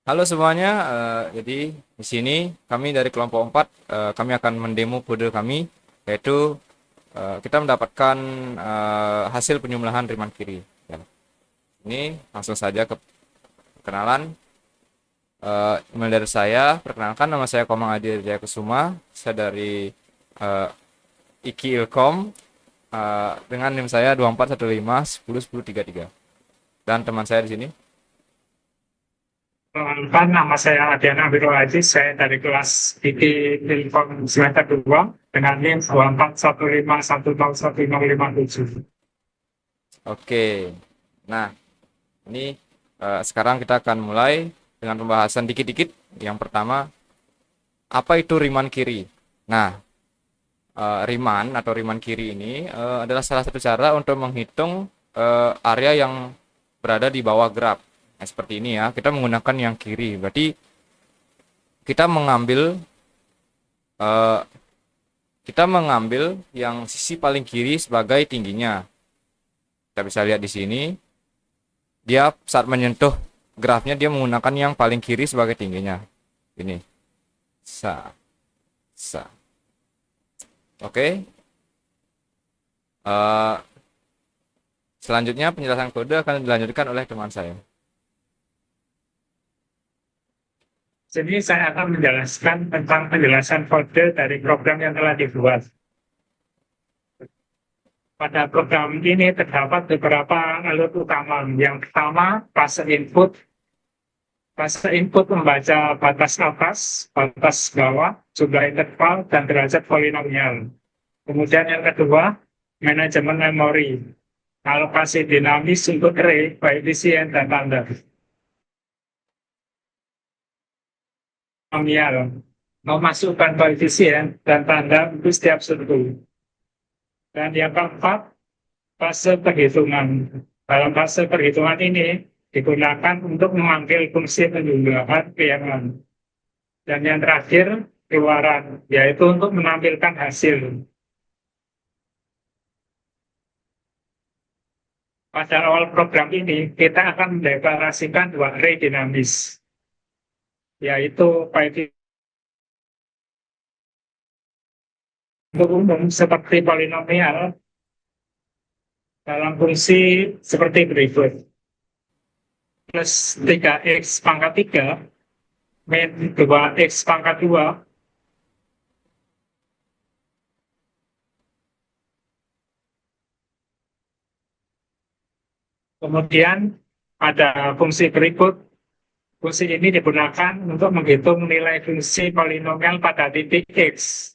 Halo semuanya, jadi di sini kami dari kelompok 4, kami akan mendemo kode kami, yaitu kita mendapatkan hasil penyembelihan Riman kiri. Ya. Ini langsung saja ke perkenalan. Email dari saya, perkenalkan nama saya Komang Adi Jaya Kusuma, saya dari eh, IKI Ilkom, dengan NIM saya 2415101033. Dan teman saya di sini. Perkenalkan, nama saya Adiana Wirul Aji, saya dari kelas IKI Ilkom semester 2 dengan NIM 2415101057. Oke, nah ini sekarang kita akan mulai dengan pembahasan dikit-dikit. Yang pertama, apa itu Riman kiri? Nah, Riman atau Riman kiri ini adalah salah satu cara untuk menghitung area yang berada di bawah graf. Nah, seperti ini ya, kita menggunakan yang kiri. Berarti kita mengambil eh, kita mengambil yang sisi paling kiri sebagai tingginya. Kita bisa lihat di sini, dia saat menyentuh grafnya dia menggunakan yang paling kiri sebagai tingginya. Ini. Sa, sa. Oke. Eh, Selanjutnya penjelasan kode akan dilanjutkan oleh teman saya. Jadi saya akan menjelaskan tentang penjelasan kode dari program yang telah dibuat. Pada program ini terdapat beberapa alur utama. Yang pertama, fase input. Fase input membaca batas atas, batas bawah, jumlah interval, dan derajat polinomial. Kemudian yang kedua, manajemen memori. Alokasi dinamis untuk array, koefisien, dan tanda. Polinomial. Memasukkan koefisien dan tanda untuk setiap suku. Dan yang keempat, fase perhitungan. Dalam fase perhitungan ini digunakan untuk memanggil fungsi penjumlahan bilangan. Dan yang terakhir, keluaran, yaitu untuk menampilkan hasil. Pada awal program ini, kita akan mendeklarasikan dua array dinamis, yaitu koefisien umum seperti polinomial dalam fungsi seperti berikut. Plus 3x pangkat 3 min 2x pangkat 2. Kemudian ada fungsi berikut. Fungsi ini digunakan untuk menghitung nilai fungsi polinomial pada titik x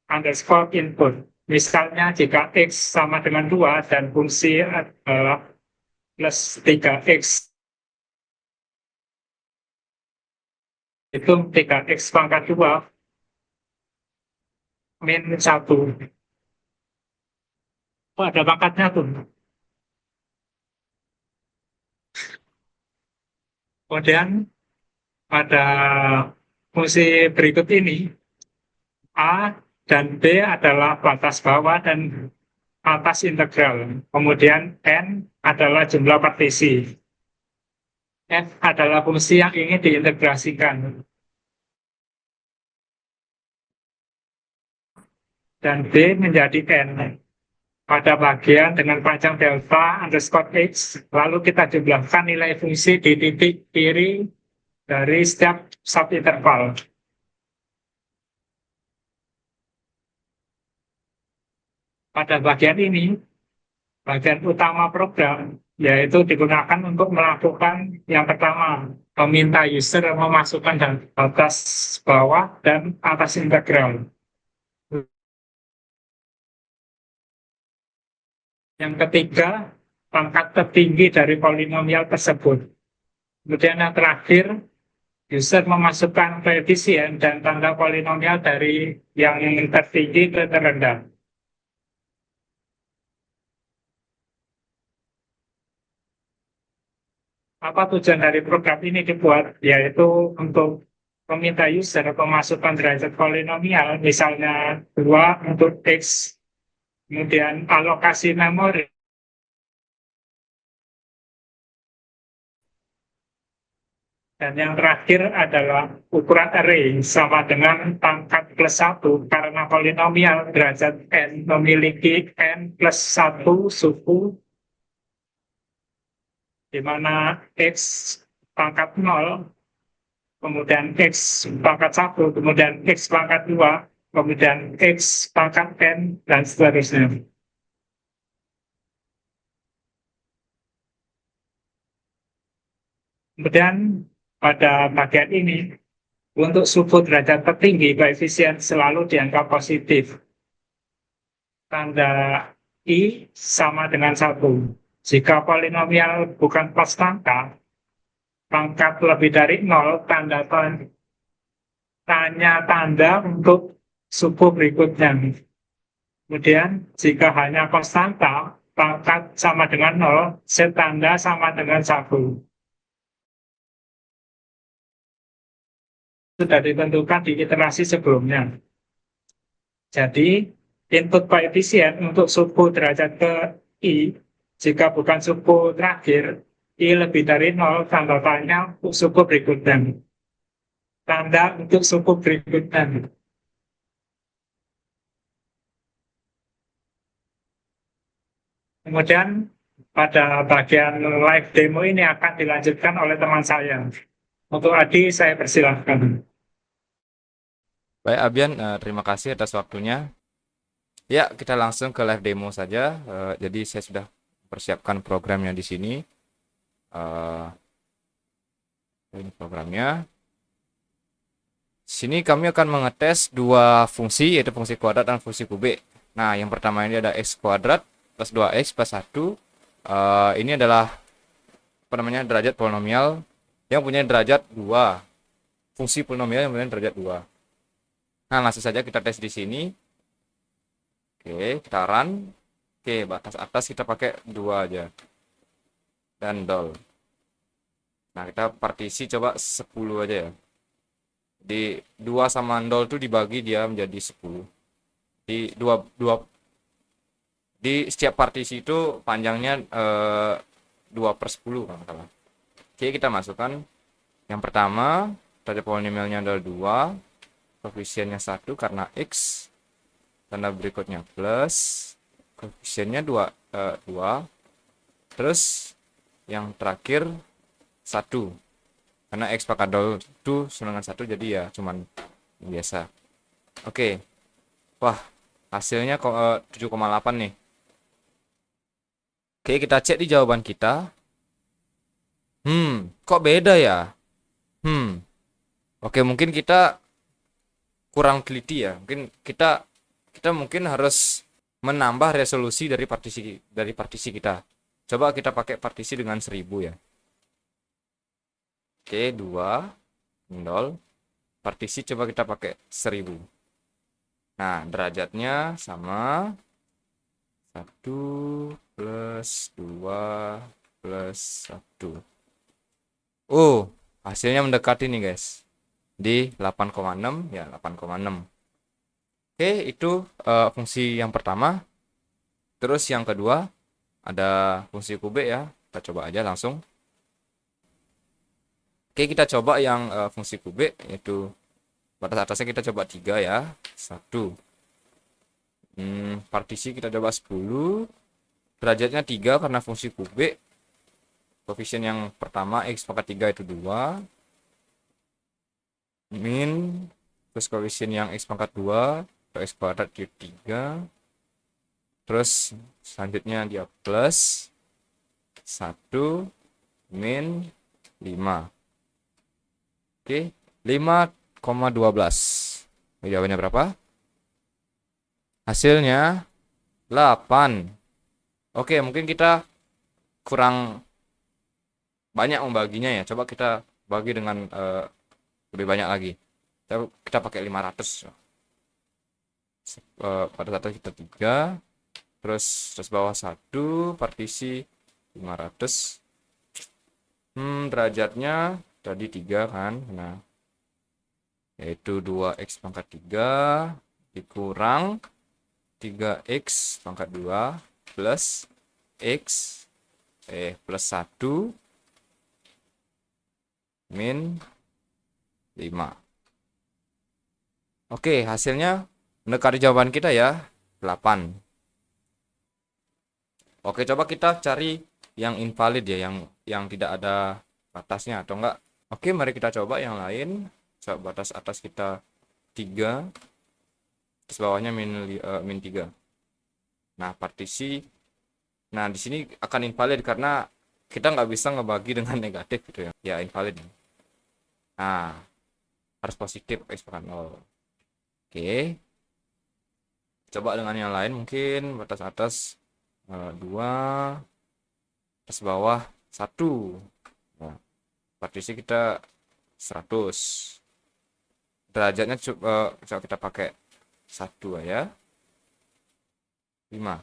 underscore input. Misalnya jika x sama dengan 2 dan fungsi adalah plus 3x, itu 3x pangkat 2 min 1. Oh, ada pangkatnya tuh. Kemudian pada fungsi berikut ini, A dan B adalah batas bawah dan atas integral. Kemudian N adalah jumlah partisi. F adalah fungsi yang ingin diintegrasikan. Dan B menjadi N. Pada bagian dengan panjang delta underscore X, lalu kita jumlahkan nilai fungsi di titik kiri dari setiap subinterval. Pada bagian ini, bagian utama program, yaitu digunakan untuk melakukan yang pertama, meminta user memasukkan batas bawah dan atas integral. Yang ketiga, pangkat tertinggi dari polinomial tersebut. Kemudian yang terakhir, user memasukkan koefisien dan tanda polinomial dari yang tertinggi ke terendah. Apa tujuan dari program ini dibuat? Yaitu untuk meminta user memasukkan derajat polinomial, misalnya 2 untuk X, kemudian alokasi memori, Dan yang terakhir adalah ukuran array sama dengan pangkat plus 1 karena polinomial derajat n memiliki n plus 1 suku di mana x pangkat 0, kemudian x pangkat 1, kemudian x pangkat 2, kemudian x pangkat n, dan seterusnya. Kemudian pada bagian ini, untuk suku derajat tertinggi, koefisien selalu dianggap positif. Tanda I sama dengan 1. Jika polinomial bukan konstanta, pangkat lebih dari 0, tanda untuk suku berikutnya. Kemudian, jika hanya konstanta, pangkat sama dengan 0, set tanda sama dengan 1. Sudah ditentukan di iterasi sebelumnya. Jadi, input koefisien untuk suku derajat ke I, jika bukan suku terakhir, I lebih dari 0, tanda tanya untuk suku berikutnya. Tanda untuk suku berikutnya. Kemudian pada bagian live demo ini akan dilanjutkan oleh teman saya. Untuk Adi, saya persilahkan. Baik, Abian, terima kasih atas waktunya. Ya, kita langsung ke live demo saja. Jadi saya sudah persiapkan programnya di sini. Ini programnya. Sini kami akan mengetes dua fungsi, yaitu fungsi kuadrat dan fungsi kubik. Nah, yang pertama ini ada x kuadrat plus 2x plus 1. Ini adalah derajat polinomial yang punya derajat 2. Fungsi polinomial yang punya derajat 2. Nah, langsung saja kita tes di sini. Oke, kita run. Oke, batas atas kita pakai 2 aja. Dan dol. Nah, kita partisi coba 10 aja ya. Di 2 sama 0 itu dibagi dia menjadi 10. Di di setiap partisi itu panjangnya 2/10 kalau salah. Oke, kita masukkan yang pertama, derajat polinomialnya adalah 2, koefisiennya 1 karena x, tanda berikutnya plus, koefisiennya 2, terus yang terakhir 1, karena x pangkat 0 itu sama dengan 1, jadi ya cuman biasa. Oke, wah hasilnya 7,8 nih. Oke, kita cek di jawaban kita. Kok beda ya? Oke, mungkin kita kurang teliti ya. Mungkin kita mungkin harus menambah resolusi dari partisi kita. Coba kita pakai partisi dengan 1000 ya. Oke, 2, 0. Partisi coba kita pakai 1000. Nah, derajatnya sama 1 plus 2 plus 1. Oh, hasilnya mendekati nih guys. Di 8,6 ya, 8,6. Oke, itu fungsi yang pertama. Terus yang kedua ada fungsi kubik ya. Kita coba aja langsung. Oke, kita coba yang fungsi kubik, yaitu batas atasnya kita coba 3 ya. 1. Partisi kita coba 10. Derajatnya 3 karena fungsi kubik. Koefisien yang pertama x pangkat 3 itu 2. Min. Terus koefisien yang x pangkat 2 atau x kuadrat itu 3. Terus selanjutnya dia plus 1 min 5. Oke, 5,12. Jawabannya berapa? Hasilnya 8. Oke, mungkin kita kurang banyak membaginya ya. Coba kita bagi dengan lebih banyak lagi. Kita pakai 500. Pada saat kita 3. Terus bawah 1, partisi 500. Derajatnya tadi 3 kan. Nah, yaitu 2x pangkat 3 dikurang 3x pangkat 2 plus x plus 1 min 5. Oke, hasilnya mendekati jawaban kita ya, 8. Oke, coba kita cari yang invalid ya, yang tidak ada batasnya atau enggak. Oke, mari kita coba yang lain. Coba batas atas kita 3, terus bawahnya min 3. Nah, partisi. Nah, di sini akan invalid karena kita nggak bisa ngebagi dengan negatif gitu ya. Ya, invalid. Nah, harus positif X pangkat 0. Oke. Coba dengan yang lain mungkin batas atas 2, atas bawah 1. Nah, partisi kita 100. Derajatnya coba kita pakai 1 ya. 5.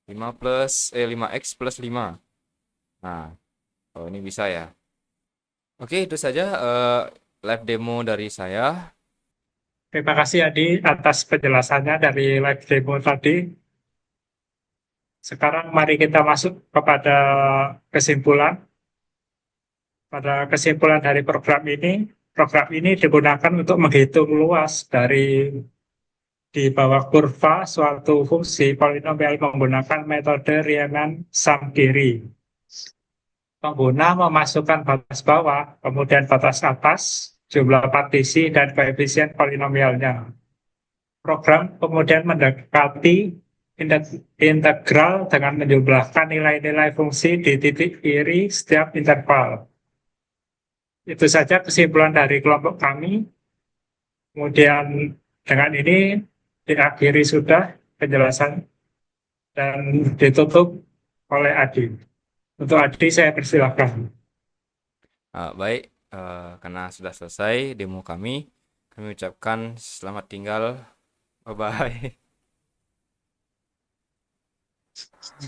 5x plus 5. Nah, oh ini bisa ya. Oke, itu saja live demo dari saya. Terima kasih Adi atas penjelasannya dari live demo tadi. Sekarang mari kita masuk kepada kesimpulan. Pada kesimpulan dari program ini digunakan untuk menghitung luas dari di bawah kurva suatu fungsi polinomial menggunakan metode Riemann sum kiri. Pengguna memasukkan batas bawah, kemudian batas atas, jumlah partisi, dan koefisien polinomialnya. Program kemudian mendekati integral dengan menjumlahkan nilai-nilai fungsi di titik kiri setiap interval. Itu saja kesimpulan dari kelompok kami. Kemudian dengan ini diakhiri sudah penjelasan dan ditutup oleh Adi. Untuk Adi saya persilahkan. Baik, karena sudah selesai demo kami ucapkan selamat tinggal. Bye-bye.